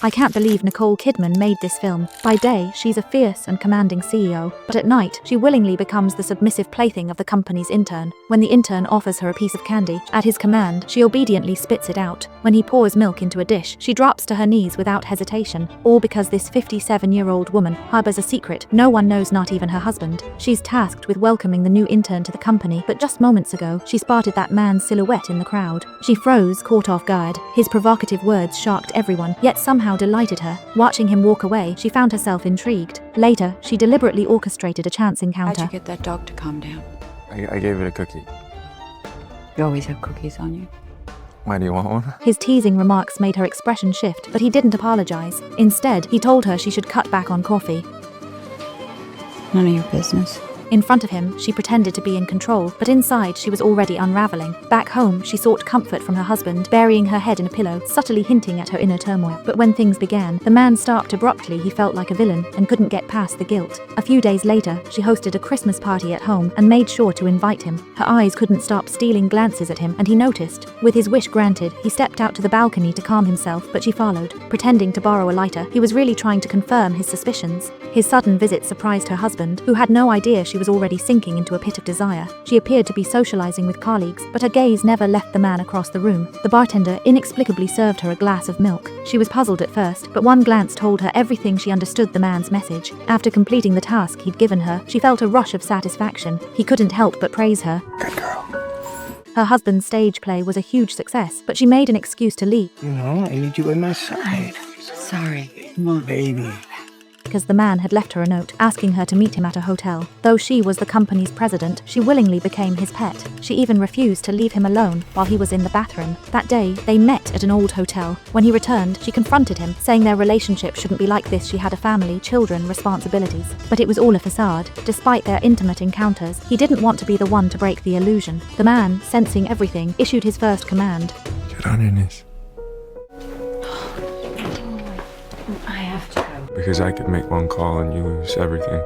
I can't believe Nicole Kidman made this film. By day, she's a fierce and commanding CEO, but at night, she willingly becomes the submissive plaything of the company's intern. When the intern offers her a piece of candy, at his command, she obediently spits it out. When he pours milk into a dish, she drops to her knees without hesitation, all because this 57-year-old woman harbors a secret no one knows, not even her husband. She's tasked with welcoming the new intern to the company, but just moments ago, she spotted that man's silhouette in the crowd. She froze, caught off guard. His provocative words shocked everyone, yet somehow delighted her. Watching him walk away, she found herself intrigued. Later, she deliberately orchestrated a chance encounter. How'd you get that dog to calm down? I gave it a cookie. You always have cookies on you? Why do you want one? His teasing remarks made her expression shift, but he didn't apologize. Instead, he told her she should cut back on coffee. None of your business. In front of him, she pretended to be in control, but inside she was already unraveling. Back home, she sought comfort from her husband, burying her head in a pillow, subtly hinting at her inner turmoil. But when things began, the man stopped abruptly. He felt like a villain and couldn't get past the guilt. A few days later, she hosted a Christmas party at home and made sure to invite him. Her eyes couldn't stop stealing glances at him, and he noticed. With his wish granted, he stepped out to the balcony to calm himself, but she followed. Pretending to borrow a lighter, he was really trying to confirm his suspicions. His sudden visit surprised her husband, who had no idea she was already sinking into a pit of desire. She appeared to be socializing with colleagues, but her gaze never left the man across the room. The bartender inexplicably served her a glass of milk. She was puzzled at first, but one glance told her everything. She understood the man's message. After completing the task he'd given her, she felt a rush of satisfaction. He couldn't help but praise her. Good girl. Her husband's stage play was a huge success, but she made an excuse to leave. You know, I need you by my side. Sorry. Come on, baby. Because the man had left her a note asking her to meet him at a hotel. Though she was the company's president, she willingly became his pet. She even refused to leave him alone while he was in the bathroom. That day, they met at an old hotel. When he returned, she confronted him, saying their relationship shouldn't be like this. She had a family, children, responsibilities. But it was all a facade. Despite their intimate encounters, he didn't want to be the one to break the illusion. The man, sensing everything, issued his first command. Get on your knees. I have to go. Because I could make one call and you lose everything.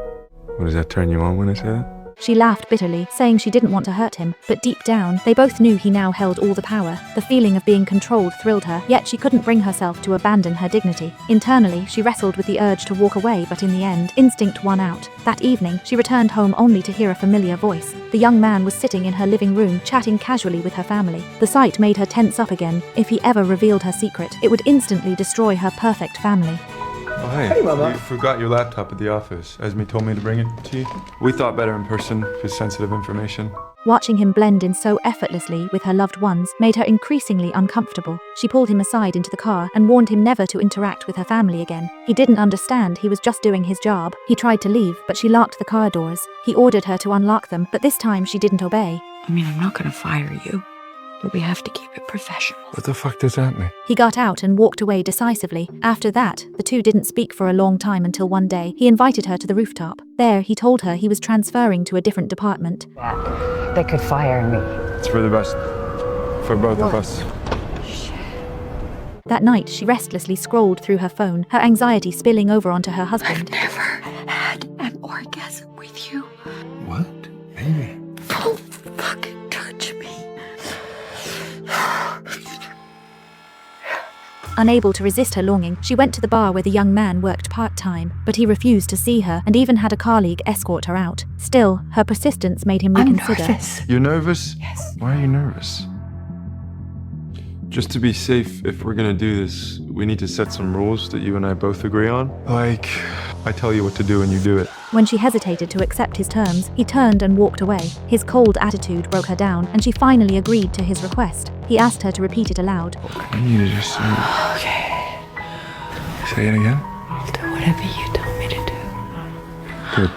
What, does that turn you on when I say that? She laughed bitterly, saying she didn't want to hurt him, but deep down, they both knew he now held all the power. The feeling of being controlled thrilled her, yet she couldn't bring herself to abandon her dignity. Internally, she wrestled with the urge to walk away, but in the end, instinct won out. That evening, she returned home only to hear a familiar voice. The young man was sitting in her living room, chatting casually with her family. The sight made her tense up again. If he ever revealed her secret, it would instantly destroy her perfect family. Oh, hey, Mama. You forgot your laptop at the office. Esme told me to bring it to you. We thought better in person for sensitive information. Watching him blend in so effortlessly with her loved ones made her increasingly uncomfortable. She pulled him aside into the car and warned him never to interact with her family again. He didn't understand. He was just doing his job. He tried to leave, but she locked the car doors. He ordered her to unlock them, but this time she didn't obey. I mean, I'm not gonna fire you, but we have to keep it professional. What the fuck does that mean? He got out and walked away decisively. After that, the two didn't speak for a long time until one day, he invited her to the rooftop. There, he told her he was transferring to a different department. They could fire me. It's for the best. For both of us. That night, she restlessly scrolled through her phone, her anxiety spilling over onto her husband. I've never had an orgasm with you. What? Baby. Don't fucking touch me. Unable to resist her longing, she went to the bar where the young man worked part-time, but he refused to see her and even had a colleague escort her out. Still, her persistence made him reconsider. I'm nervous. You're nervous? Yes. Why are you nervous? Just to be safe, if we're gonna do this, we need to set some rules that you and I both agree on. Like, I tell you what to do and you do it. When she hesitated to accept his terms, he turned and walked away. His cold attitude broke her down, and she finally agreed to his request. He asked her to repeat it aloud. I need to just say it. Okay. Say it again. I'll do whatever you tell me to do. Good.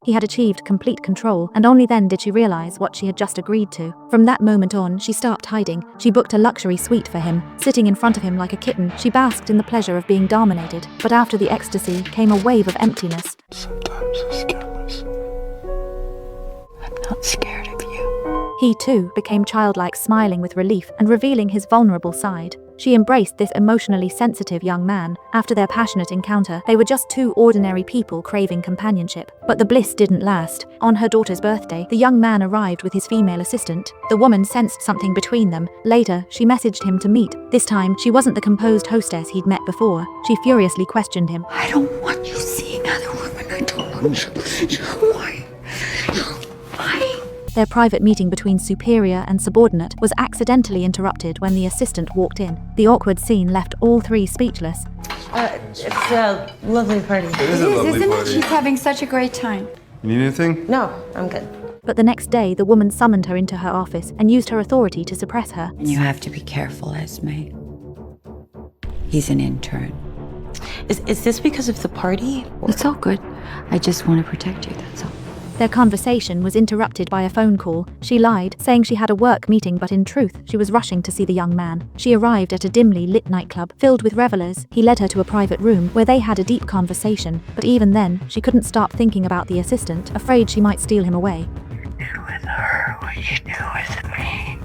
He had achieved complete control, and only then did she realize what she had just agreed to. From that moment on, she stopped hiding. She booked a luxury suite for him. Sitting in front of him like a kitten, she basked in the pleasure of being dominated. But after the ecstasy came a wave of emptiness. Sometimes I scare myself. I'm not scared of you. He, too, became childlike, smiling with relief and revealing his vulnerable side. She embraced this emotionally sensitive young man. After their passionate encounter, they were just two ordinary people craving companionship. But the bliss didn't last. On her daughter's birthday, the young man arrived with his female assistant. The woman sensed something between them. Later, she messaged him to meet. This time, she wasn't the composed hostess he'd met before. She furiously questioned him. I don't want you seeing other women. I don't want you. Why? Why? Their private meeting between superior and subordinate was accidentally interrupted when the assistant walked in. The awkward scene left all three speechless. It's a lovely party. It is a lovely isn't party. it? She's having such a great time. You need anything? No, I'm good. But the next day, the woman summoned her into her office and used her authority to suppress her. You have to be careful, Esme. He's an intern. Is this because of the party? It's all good. I just want to protect you, that's all. Their conversation was interrupted by a phone call. She lied, saying she had a work meeting, but in truth, she was rushing to see the young man. She arrived at a dimly lit nightclub filled with revelers. He led her to a private room where they had a deep conversation, but even then, she couldn't stop thinking about the assistant, afraid she might steal him away. You do with her what you do with me.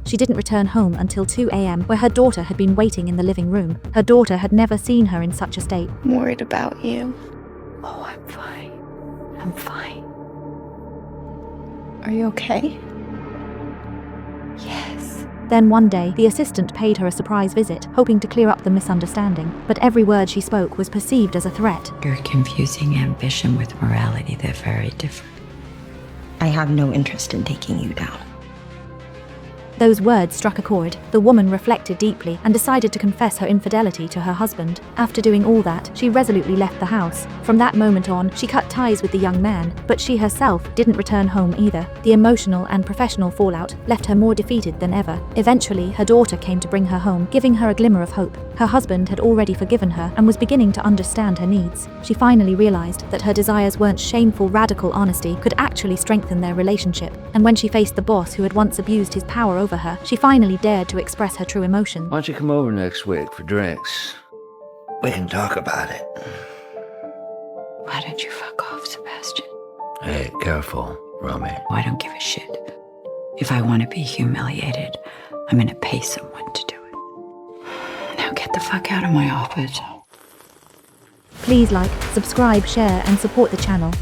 She didn't return home until 2 a.m., where her daughter had been waiting in the living room. Her daughter had never seen her in such a state. I'm worried about you. Oh, I'm fine. I'm fine. Are you okay? Yes. Then one day, the assistant paid her a surprise visit, hoping to clear up the misunderstanding. But every word she spoke was perceived as a threat. You're confusing ambition with morality. They're very different. I have no interest in taking you down. Those words struck a chord. The woman reflected deeply and decided to confess her infidelity to her husband. After doing all that, she resolutely left the house. From that moment on, she cut ties with the young man, but she herself didn't return home either. The emotional and professional fallout left her more defeated than ever. Eventually, her daughter came to bring her home, giving her a glimmer of hope. Her husband had already forgiven her and was beginning to understand her needs. She finally realized that her desires weren't shameful, radical honesty could actually strengthen their relationship. And when she faced the boss who had once abused his power over her, she finally dared to express her true emotions. Why don't you come over next week for drinks? We can talk about it. Why don't you fuck off, Sebastian? Hey, careful, Romy. I don't give a shit. If I want to be humiliated, I'm gonna pay someone to do it. Now get the fuck out of my office. Please like, subscribe, share, and support the channel.